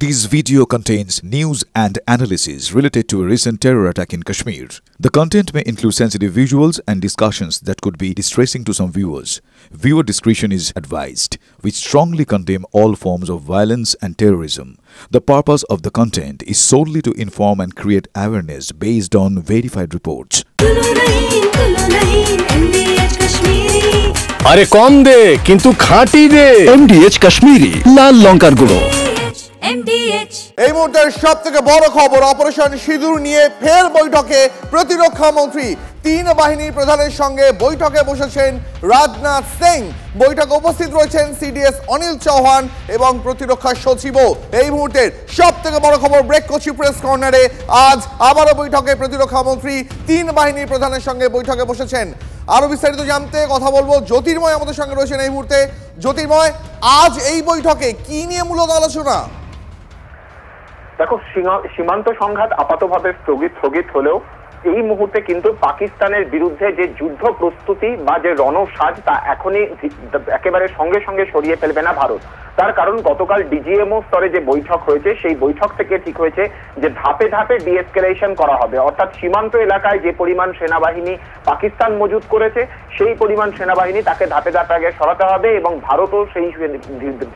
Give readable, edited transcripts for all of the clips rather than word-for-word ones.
This video contains news and analysis related to a recent terror attack in Kashmir. The content may include sensitive visuals and discussions that could be distressing to some viewers. Viewer discretion is advised. We strongly condemn all forms of violence and terrorism. The purpose of the content is solely to inform and create awareness based on verified reports. अरे कौन दे किंतु खाटी दे MDH Kashmiri लाल लंकार गुड़ो এই মুহূর্তের সবথেকে বড় খবর operation সিঁদুর নিয়ে ফের বৈঠকে প্রতিরক্ষা মন্ত্রী তিন বাহিনীর প্রধানের সঙ্গে বৈঠকে বসেছেন রাজনাথ সিং। বৈঠকে উপস্থিত রয়েছেন সিডিএস অনিল চৌহান এবং প্রতিরক্ষা সচিবও। এই মুহূর্তের সবথেকে বড় খবর ব্রেক করছি প্রেস কর্নারে। আজ আবারও বৈঠকে প্রতিরক্ষা মন্ত্রী তিন বাহিনীর প্রধানের সঙ্গে বৈঠকে বসেছেন। আরো বিস্তারিত জানতে কথা বলবো জ্যোতির্ময় আমাদের সঙ্গে রয়েছেন এই মুহূর্তে। জ্যোতির্ময়, আজ এই বৈঠকে কি নিয়ে মূলত আলোচনা? দেখো, সীমান্ত সংঘাত আপাতভাবে স্থগিত হলেও এই মুহূর্তে কিন্তু পাকিস্তানের বিরুদ্ধে যে যুদ্ধ প্রস্তুতি বা যে রণসাজ তা এখনই একেবারে সঙ্গে সঙ্গে সরিয়ে ফেলবে না ভারত। তার কারণ গতকাল ডিজিএমও স্তরে যে বৈঠক হয়েছে সেই বৈঠক থেকে ঠিক হয়েছে যে ধাপে ধাপে ডিএসকেলেশন করা হবে, অর্থাৎ সীমান্ত এলাকায় যে পরিমাণ সেনাবাহিনী পাকিস্তান মজুত করেছে সেই পরিমাণ সেনাবাহিনী তাকে ধাপে ধাপে আগে সরাতে হবে এবং ভারতও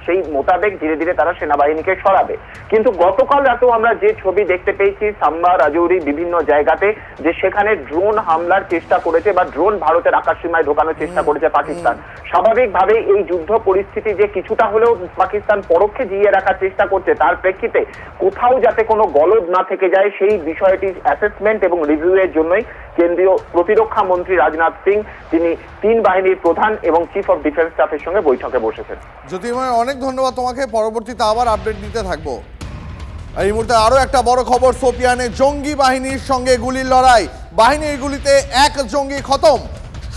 সেই মোতাবেক ধীরে ধীরে তারা সেনাবাহিনীকে সরাবে। কিন্তু গতকাল রাতেও আমরা যে ছবি দেখতে পেয়েছি সাম্বা রাজৌরি বিভিন্ন জায়গাতে, যে সেখানে ড্রোন হামলার চেষ্টা করেছে বা ড্রোন ভারতের আকাশসীমায় ঢোকানোর চেষ্টা করেছে পাকিস্তান। স্বাভাবিকভাবে এই যুদ্ধ পরিস্থিতি যে কিছুটা হলেও পাকিস্তান পরোক্ষে জিইয়ে রাখার চেষ্টা করছে, তার প্রেক্ষিতে কোথাও যাতে কোনো গলদ না থেকে যায় সেই বিষয়টির অ্যাসেসমেন্ট এবং রিভিউ এর জন্যই কেন্দ্রীয় প্রতিরক্ষা মন্ত্রী রাজনাথ সিং তিনি তিন বাহিনীর প্রধান এবং চিফ অফ ডিফেন্স স্টাফের সঙ্গে বৈঠকে বসেছেন। জ্যোতির্ময়, অনেক ধন্যবাদ তোমাকে। পরবর্তীতে আবার আপডেট দিতে থাকবো। এই মুহূর্তে আরো একটা বড় খবর, সোপিয়ানে জঙ্গি বাহিনীর সঙ্গে গুলির লড়াই। বাহিনীর গুলিতে এক জঙ্গি খতম।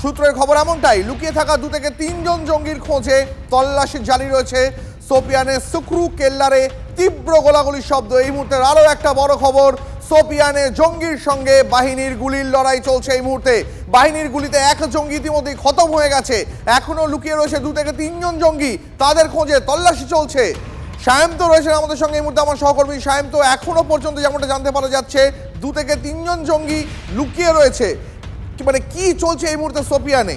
সূত্রের খবর এমনটাই, লুকিয়ে থাকা 2 থেকে 3 জন জঙ্গির খোঁজে তল্লাশি জারি রয়েছে। সোপিয়ানে সুকরু কেল্লারে তীব্র গোলাগুলির শব্দ। এই মুহূর্তের আরো একটা বড় খবর, সোপিয়ানে জঙ্গির সঙ্গে বাহিনীর গুলির লড়াই চলছে। এই মুহূর্তে বাহিনীর গুলিতে এক জঙ্গি ইতিমধ্যেই খতম হয়ে গেছে। এখনো লুকিয়ে রয়েছে 2 থেকে 3 জন জঙ্গি, তাদের খোঁজে তল্লাশি চলছে। সায়ন্ত রয়েছেন আমাদের সঙ্গে এই মুহূর্তে, আমার সহকর্মী সায়ন্ত। এখনো পর্যন্ত যেমনটা জানতে পারা যাচ্ছে 2 থেকে 3 জন জঙ্গি লুকিয়ে রয়েছে। মানে কি চলছে এই মুহূর্তে সোপিয়ানে?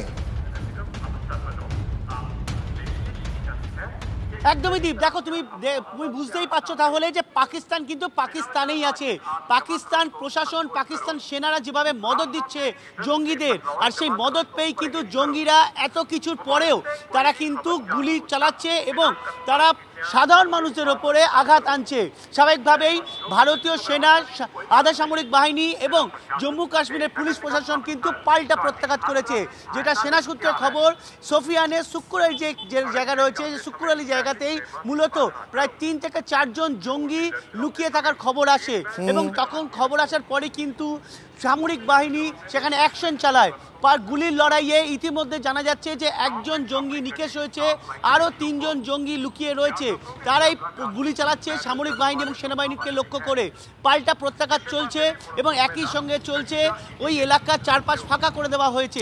একদমই দীপ, দেখো তুমি বুঝতেই পারছো তাহলে যে পাকিস্তান কিন্তু পাকিস্তানেই আছে। পাকিস্তান প্রশাসন, পাকিস্তান সেনারা যেভাবে মদত দিচ্ছে জঙ্গিদের, আর সেই মদত পেয়েই কিন্তু জঙ্গিরা এত কিছুর পরেও তারা কিন্তু গুলি চালাচ্ছে এবং তারা সাধারণ মানুষদের ওপরে আঘাত আনছে। স্বাভাবিকভাবেই ভারতীয় সেনা, আধা সামরিক বাহিনী এবং জম্মু কাশ্মীরের পুলিশ প্রশাসন কিন্তু পাল্টা প্রত্যাঘাত করেছে। যেটা সেনা সূত্রের খবর, সোফিয়ানে শুক্র আলী যে জায়গা রয়েছে, শুক্র আলী জায়গাতেই মূলত প্রায় 3 থেকে 4 জন জঙ্গি লুকিয়ে থাকার খবর আসে এবং তখন খবর আসার পরে কিন্তু সামরিক বাহিনী সেখানে অ্যাকশন চালায়। গুলির লড়াইয়ে ইতিমধ্যে জানা যাচ্ছে যে একজন জঙ্গি নিকেশ হয়েছে, আরও 3 জন জঙ্গি লুকিয়ে রয়েছে। তারাই গুলি চালাচ্ছে সামরিক বাহিনী এবং সেনাবাহিনীকে লক্ষ্য করে। পাল্টা প্রত্যাঘাত চলছে এবং একই সঙ্গে চলছে ওই এলাকার চারপাশ ফাঁকা করে দেওয়া হয়েছে।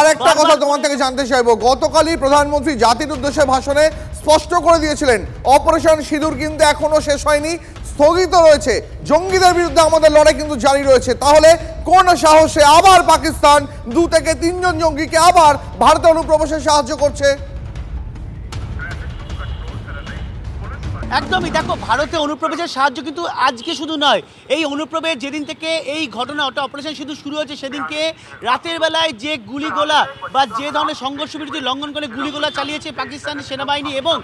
আরেকটা কথা তোমার থেকে জানতে চাইবো, গতকালই প্রধানমন্ত্রী জাতির উদ্দেশ্যে ভাষণে স্পষ্ট করে দিয়েছিলেন অপারেশন সিঁদুর কিন্তু এখনো শেষ হয়নি, স্থগিত রয়েছে। জঙ্গিদের বিরুদ্ধে আমাদের লড়াই কিন্তু জারি রয়েছে। তাহলে কোন সাহসে আবার পাকিস্তান 2 থেকে 3 জন জঙ্গিকে আবার ভারতে অনুপ্রবেশে সাহায্য করছে? একদমই, দেখো ভারতে অনুপ্রবেশের সাহায্য কিন্তু আজকে শুধু নয়, এই অনুপ্রবেশ যেদিন থেকে এই ঘটনা অপারেশন সিঁদুর শুরু হয়েছে সেদিনকে রাতের বেলায় যে গুলিগোলা বা যে ধরনের সংঘর্ষ বিরতি লঙ্ঘন করে গুলিগোলা চালিয়েছে পাকিস্তানের সেনাবাহিনী এবং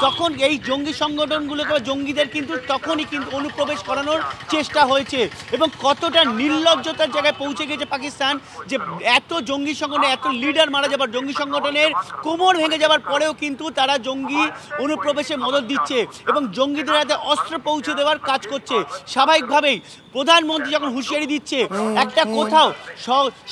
তখন এই জঙ্গি সংগঠনগুলোকে জঙ্গিদের কিন্তু তখনই কিন্তু অনুপ্রবেশ করানোর চেষ্টা হয়েছে এবং কতটা নির্লজ্জতার জায়গায় পৌঁছে গেছে পাকিস্তান যে এত জঙ্গি সংগঠনে এত লিডার মারা যাবার, জঙ্গি সংগঠনের কোমর ভেঙে যাবার পরেও কিন্তু তারা জঙ্গি অনুপ্রবেশে মদত দিচ্ছে এবং জঙ্গিদের হাতে অস্ত্র পৌঁছে দেওয়ার কাজ করছে। স্বাভাবিকভাবেই প্রধানমন্ত্রী যখন হুঁশিয়ারি দিচ্ছে, একটা কোথাও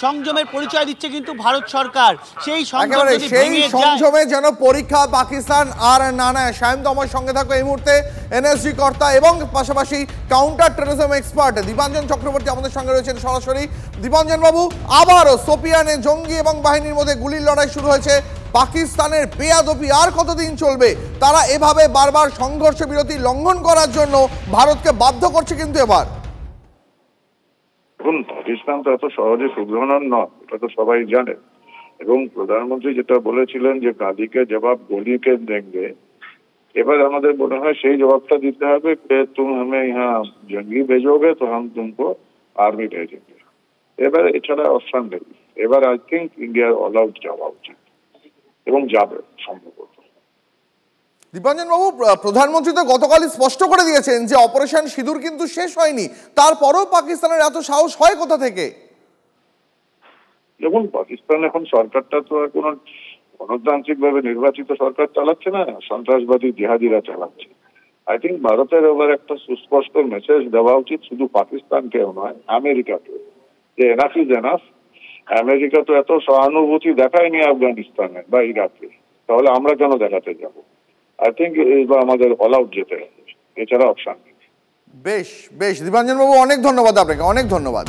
সংযমের পরিচয় দিচ্ছে কিন্তু ভারত সরকার। সেই সংযমে যেন পরীক্ষা পাকিস্তান আর না নেয়। সায়ন্ত আমার সঙ্গে থাকো এই মুহূর্তে এনএসজি কর্তা এবং পাশাপাশি counter terrorism expert Dipanjan Chakraborty আমাদের সঙ্গে রয়েছেন সরাসরি। দীপাঞ্জন বাবু, আবারও সোপিয়ানে জঙ্গি এবং বাহিনীর মধ্যে গুলির লড়াই শুরু হয়েছে। পাকিস্তানের বেয়াদবি আর কতদিন চলবে? তারা এভাবে বারবার সংঘর্ষ বিরতি লঙ্ঘন করার জন্য ভারতকে বাধ্য করছে কিন্তু এবার। এখন পাকিস্তান তো এত সহজে শুধরানোর নয়, এটা তো সবাই জানে। এবং প্রধানমন্ত্রী যেটা বলেছিলেন যে গাদিকে জবাব গলিকে দেंगे, এবার আমাদের মনে হয় সেই জবাবটা দিতে হবে যে তুম हमें यहाँ जंगी भेजोगे तो हम तुमको आर्मी भेजेंगे। এবার এছাড়া অপশন নেই। এবার আই থিঙ্ক ইন্ডিয়ার অল আউট যাওয়া উচিত এবং যাবে সম্ভবত। দীপাঞ্জন বাবু, প্রধানমন্ত্রী তো গতকালই স্পষ্ট করে দিয়েছেন যে অপারেশন সিঁদুর কিন্তু শেষ হয়নি, তারপরেও পাকিস্তানের এত সাহস হয় কোথা থেকে? দেখুন, পাকিস্তান এখন সরকারটা তো আর কোনো গণতান্ত্রিক ভাবে নির্বাচিত সরকার চালাচ্ছে না, সন্ত্রাসবাদী জিহাদিরা চালাচ্ছে। আই থিঙ্ক ভারতের এবার একটা সুস্পষ্ট মেসেজ দেওয়া উচিত, শুধু পাকিস্তানকেও নয়, আমেরিকাকেও, যে এনাফ ইজ এনাফ। আমেরিকা তো এত সহানুভূতি দেখায়নি আফগানিস্তানে বা ইরাকে, তাহলে আমরা কেন দেখাতে যাব? আই থিঙ্ক এবার আমাদের অল আউট যেতে হবে, এছাড়া অপশন নেই। বেশ বেশ দীপাঞ্জন বাবু, অনেক ধন্যবাদ আপনাকে, অনেক ধন্যবাদ।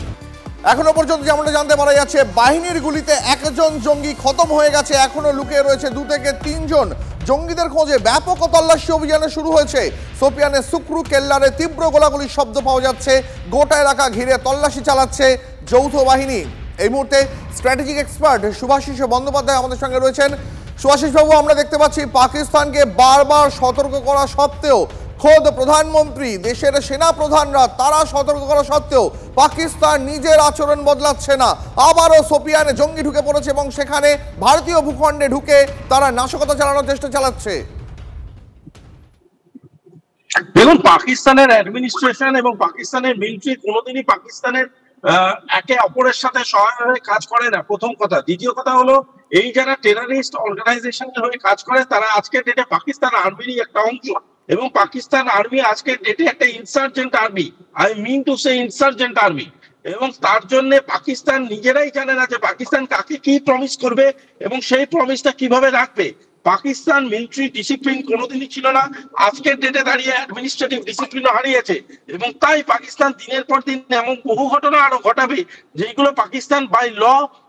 এখনো পর্যন্ত যেমনটা জানতে পারা যাচ্ছে, বাহিনীর গুলিতে একজন জঙ্গি খতম হয়ে গেছে, এখনো লুকিয়ে রয়েছে 2 থেকে 3 জন। জঙ্গিদের খোঁজে ব্যাপক তল্লাশি অভিযানে শুরু হয়েছে। সোপিয়ানের সুক্রু কেল্লারে তীব্র গোলাগুলির শব্দ পাওয়া যাচ্ছে, গোটা এলাকা ঘিরে তল্লাশি চালাচ্ছে যৌথ বাহিনী। এই মুহূর্তে স্ট্র্যাটেজিক এক্সপার্ট শুভাশিস বন্দ্যোপাধ্যায় আমাদের সঙ্গে রয়েছেন। শুভাশিস বাবু, আমরা দেখতে পাচ্ছি পাকিস্তানকে বারবার সতর্ক করা সত্ত্বেও, খোদ প্রধানমন্ত্রী, দেশের সেনা প্রধানরা তারা সতর্ক করা সত্ত্বেও পাকিস্তান নিজের আচরণ বদলাচ্ছে না। আবারও সোপিয়ানে জঙ্গি ঢুকে পড়েছে এবং সেখানে ভারতীয় ভূখণ্ডে ঢুকে তারা নাশকতা চালানোর চেষ্টা চালাচ্ছে। দেখুন, পাকিস্তানের অ্যাডমিনিস্ট্রেশন এবং পাকিস্তানের মিলিটারি কোনোদিনই পাকিস্তানের একে অপরের সাথে সহায় হয়ে কাজ করে না, প্রথম কথা। দ্বিতীয় কথা হলো, এই যারা টেররিস্ট অর্গানাইজেশনের হয়ে কাজ করে তারা আজকের ডেটে পাকিস্তান আর্মিরই একটা অংশ, এবং পাকিস্তান আর্মি আজকের ডেটে একটা insurgent army, I mean to say insurgent army. এবং তার জন্য পাকিস্তান নিজেরাই জানে না যে পাকিস্তান কাকে কি প্রমিস করবে এবং সেই প্রমিসটা কিভাবে রাখবে। পাকিস্তান মিলিটারি ডিসিপ্লিন কোনোদিনই ছিল না, আজকের ডেটে দাঁড়িয়ে অ্যাডমিনিস্ট্রেটিভ ডিসিপ্লিনও হারিয়েছে। এবং তাই পাকিস্তান দিনের পর দিন এমন বহু ঘটনা আরো ঘটাবে যেগুলো Pakistan by law,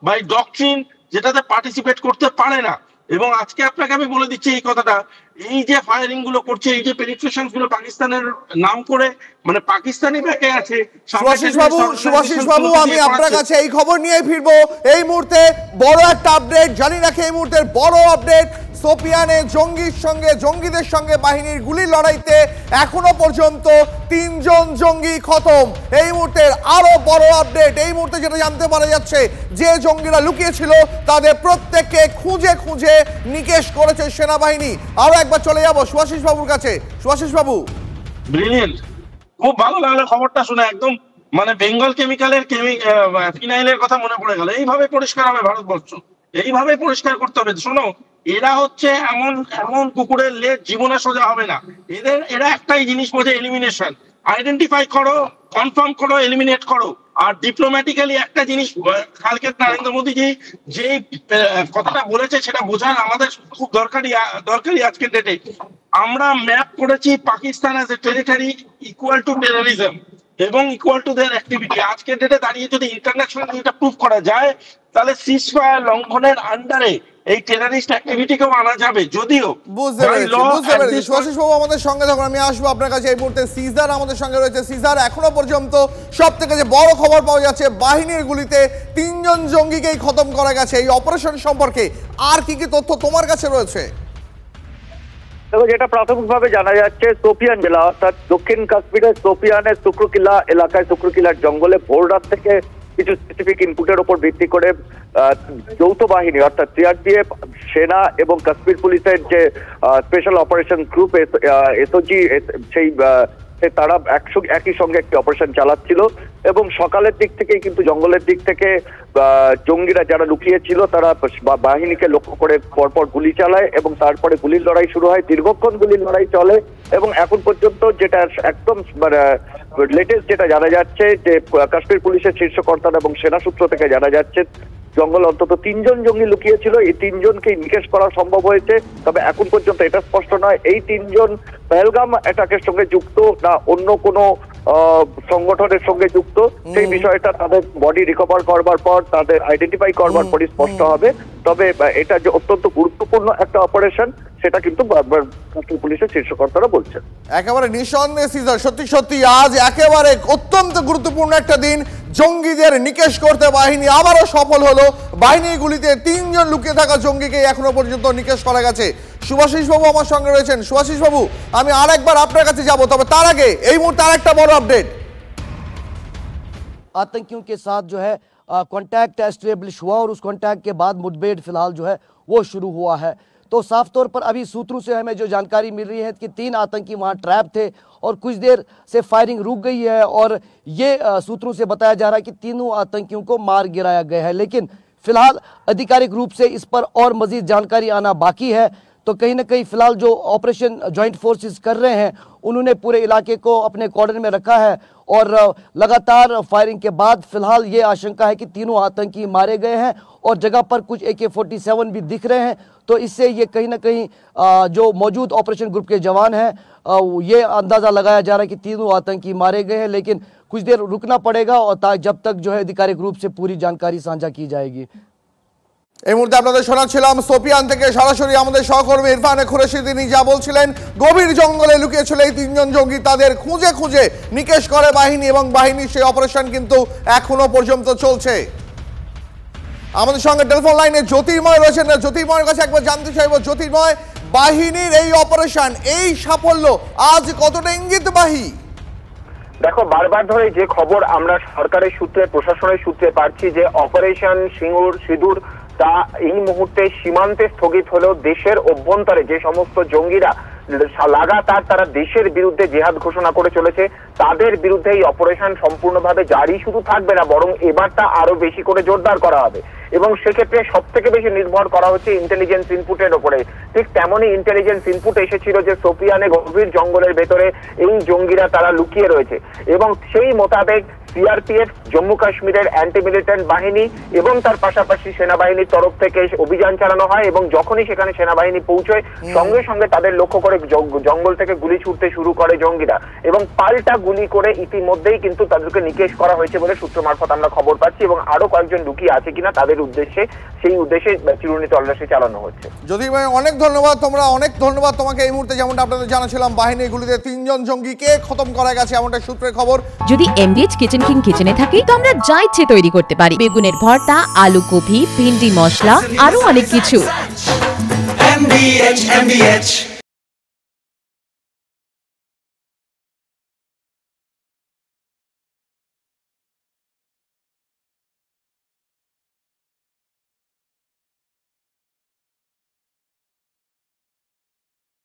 by doctrine, যেটাতে পার্টিসিপেট করতে পারে না। এবং আজকে আপনাকে আমি বলে দিচ্ছি এই কথাটা, এই যে ফায়ারিং গুলো করছে, এই যে পেনিট্রেশন গুলো পাকিস্তানের নাম করে, মানে পাকিস্তানি ব্যাকে আছে। শুভাশিস বাবু, আমি আপনার কাছে এই খবর নিয়ে ফিরবো। এই মুহূর্তে বড় একটা আপডেট জানি রাখে, এই মুহূর্তের বড় আপডেট, সোপিয়ানে জঙ্গিদের সঙ্গে বাহিনীর গুলির লড়াইতে এখনো পর্যন্ত 3 জন জঙ্গি খতম। এই মুহূর্তের আরো বড় আপডেট, এই মুহূর্তে যেটা জানতে পারা যাচ্ছে, যে জঙ্গিরা লুকিয়েছিল তাদের প্রত্যেককে খুঁজে খুঁজে নিকেশ করেছে সেনাবাহিনী। আরো একবার চলে যাবো শুভাশিস বাবুর কাছে। শুভাশিস বাবু, ব্রিলিয়েন্ট, খুব ভালো লাগলো খবরটা শুনে, একদম মানে বেঙ্গল কেমিক্যালের ফিনাইলের কথা মনে পড়ে গেল। এইভাবে পরিষ্কার হবে ভারতবর্ষ, এইভাবে পরিষ্কার করতে হবে। শোনো, এরা হচ্ছে এমন কুকুরের লেজ জীবনে সোজা হবে না। এরা একটাই জিনিস বোঝে, এলিমিনেশন। আইডেন্টিফাই করো, কনফার্ম করো, এলিমিনেট করো। আর ডিপ্লোম্যাটিক্যালি একটা জিনিস কালকে নরেন্দ্র মোদীজি যে কথাটা বলেছে সেটা বোঝার আমাদের খুব দরকারি আজকের ডেটে। আমরা ম্যাপ করেছি Pakistan as a territory equal to terrorism এবং ইকুয়াল টু দেয়ার অ্যাক্টিভিটি। আজকের ডেটে দাঁড়িয়ে যদি ইন্টারন্যাশনাল এটা প্রুভ করা যায়, তাহলে সিজফায়ার লঙ্ঘনের আন্ডারে এই টেররিস্ট অ্যাক্টিভিটিকেও আনা যাবে। যদিও বুঝতে পেরেছি শুভাশিস বাবু আমাদের সঙ্গে থাকুন, আমি আসবো আপনার কাছে। এই মুহূর্তে সিজার আমাদের সঙ্গে রয়েছে। সিজার, এখনো পর্যন্ত সব থেকে যে বড় খবর পাওয়া যাচ্ছে, বাহিনীর গুলিতে 3 জন জঙ্গিকেই খতম করা গেছে। এই অপারেশন সম্পর্কে আর কি কি তথ্য তোমার কাছে রয়েছে? দেখো, যেটা প্রাথমিকভাবে জানা যাচ্ছে, সোপিয়ান জেলা অর্থাৎ দক্ষিণ কাশ্মীরের সোপিয়ানের সুক্রুকিলা এলাকায়, সুক্রুকিলার জঙ্গলে ভোর রাত থেকে কিছু স্পেসিফিক ইনপুটের উপর ভিত্তি করে যৌথ বাহিনী অর্থাৎ সিআরপিএফ, সেনা এবং কাশ্মীর পুলিশের যে স্পেশাল অপারেশন গ্রুপ এসওজি, সেই তারা একই সঙ্গে একটি অপারেশন চালাচ্ছিল। এবং সকালের দিক থেকে কিন্তু জঙ্গলের দিক থেকে জঙ্গিরা যারা লুকিয়েছিল তারা বাহিনীকে লক্ষ্য করে পরপর গুলি চালায় এবং তারপরে গুলির লড়াই শুরু হয়। দীর্ঘক্ষণ গুলির লড়াই চলে এবং এখন পর্যন্ত যেটা একদম লেটেস্ট যেটা জানা যাচ্ছে, যে কাশ্মীর পুলিশের শীর্ষকর্তারা এবং সেনা সূত্র থেকে জানা যাচ্ছে, জঙ্গল অন্তত 3 জন জঙ্গি লুকিয়েছিল। এই 3 জনকেই নিকেশ করা সম্ভব হয়েছে। তবে এখন পর্যন্ত এটা স্পষ্ট নয় এই 3 জন পহেলগাম অ্যাটাকের সঙ্গে যুক্ত না অন্য কোনো সংগঠনের সঙ্গে যুক্ত, সেই বিষয়টা তাদের বডি রিকভার করবার পর তাদের আইডেন্টিফাই করবার পরই স্পষ্ট হবে। তবে এটা যে অত্যন্ত গুরুত্বপূর্ণ একটা অপারেশন সেটা কিন্তু পুলিশের শীর্ষকর্তারা বলছেন। একেবারে নিঃসন্দেহে সিজার, সত্যি সত্যি আজ একেবারে অত্যন্ত গুরুত্বপূর্ণ একটা দিন। জঙ্গিদের নিকেশ করতে বাহিনী আবারও সফল হলো। বাহিনীর গুলিতে 3 জন লুকিয়ে থাকা জঙ্গিকে এখনো পর্যন্ত নিকেশ করা গেছে। সুভাষিস বাবু আমার সঙ্গে রয়েছেন। সুভাষিস বাবু, আমি আরেকবার আপনার কাছে যাব, তবে তার আগে এই মুহূর্তে আরেকটা বড় আপডেট। आतंकियों के साथ जो है कांटेक्ट एस्टेब्लिश हुआ और उस कांटेक्ट के बाद मुठभेड़ फिलहाल जो है वो शुरू हुआ है। तो साफ तौर पर अभी सूत्रों से हमें जो जानकारी मिल रही है कि 3 आतंकी वहां ट्रैप थे और कुछ देर से फायरिंग रुक गई है और ये सूत्रों से बताया जा रहा है कि तीनों आतंकियों को मार गिराया गया है। लेकिन फिलहाल आधिकारिक रूप से इस पर और मजीद जानकारी आना बाकी है। तो कहीं ना कहीं फिलहाल जो ऑपरेशन जॉइंट फोर्सेस कर रहे हैं उन्होंने पूरे इलाके को अपने कॉर्डन में रखा है और लगातार फायरिंग के बाद फिलहाल ये आशंका है कि तीनों आतंकी मारे गए हैं और जगह पर कुछ AK-47 भी दिख रहे हैं। तो इससे ये कहीं ना कहीं जो मौजूद ऑपरेशन ग्रुप के जवान हैं ये अंदाज़ा लगाया जा रहा है कि तीनों आतंकी मारे गए हैं। लेकिन कुछ देर रुकना पड़ेगा और जब तक जो है आधिकारिक रूप से पूरी जानकारी साझा की जाएगी। এই মুহূর্তে আপনাদের শোনাচ্ছিলাম সোপিয়ান থেকে সরাসরি আমাদের সহকর্মী ইরফান খুরশি, তিনি যা বলছিলেন গভীর জঙ্গলে লুকিয়েছিল এই 3 জন জঙ্গি, তাদের খুঁজে খুঁজে নিকেশ করে বাহিনী এবং বাহিনীর সেই অপারেশন কিন্তু এখনো পর্যন্ত চলছে। আমাদের সঙ্গে টেলিফোন লাইনে জ্যোতির্ময় রয়েছেন। জ্যোতির্ময়ের কাছে একবার জানতে চাইব, জ্যোতির্ময়, বাহিনীর এই অপারেশন, এই সাফল্য আজ কতটা ইঙ্গিতবাহী? দেখো, বারবার ধরে যে খবর আমরা সরকারের সূত্রে, প্রশাসনের সূত্রে পাচ্ছি যে অপারেশন সিঁদুর তা এই মুহূর্তে সীমান্তে স্থগিত হলেও দেশের অভ্যন্তরে যে সমস্ত জঙ্গিরা লাগাতার তারা দেশের বিরুদ্ধে জেহাদ ঘোষণা করে চলেছে তাদের বিরুদ্ধে এই অপারেশন সম্পূর্ণভাবে জারি শুধু থাকবে না, বরং এবারটা আরো বেশি করে জোরদার করা হবে এবং সেক্ষেত্রে সব থেকে বেশি নির্ভর করা হচ্ছে ইন্টেলিজেন্স ইনপুটের উপরে। ঠিক তেমনই ইন্টেলিজেন্স ইনপুট এসেছিল যে সোপিয়ানে গভীর জঙ্গলের ভেতরে এই জঙ্গিরা তারা লুকিয়ে রয়েছে এবং সেই মোতাবেক সিআরপিএফ, জম্মু কাশ্মীরের অ্যান্টি মিলিটেন্ট বাহিনী এবং তার পাশাপাশি সেনাবাহিনীর তরফ থেকে অভিযান চালানো হয় এবং যখনই সেখানে সেনাবাহিনী পৌঁছয় সঙ্গে সঙ্গে তাদের লক্ষ্য করে জঙ্গল থেকে গুলি ছুটতে শুরু করে জঙ্গিরা এবং পাল্টা গুলি করে ইতিমধ্যেই কিন্তু তাদেরকে নিকেশ করা হয়েছে বলে সূত্র মারফত আমরা খবর পাচ্ছি এবং আরো কয়েকজন লুকিয়ে আছে কিনা তাদের উদ্দেশ্যে সেই উদ্দেশ্যে চিরুনি তল্লাশি চালানো হচ্ছে। যদি ভাই অনেক ধন্যবাদ, অনেক ধন্যবাদ তোমাকে। এই মুহূর্তে যেমনটা আপনাদের জানাছিলাম বাহিনীর গুলিতে 3 জন জঙ্গিকে খতম করা গেছে এমনটা সূত্রের খবর। যদি MDH কিচেন কিং কিচেনে থাকি তো আমরা যা ইচ্ছে তৈরি করতে পারি, বেগুনের ভর্তা, আলু কপি, ভিন্ডি মশলা, আরো অনেক কিছু। MDH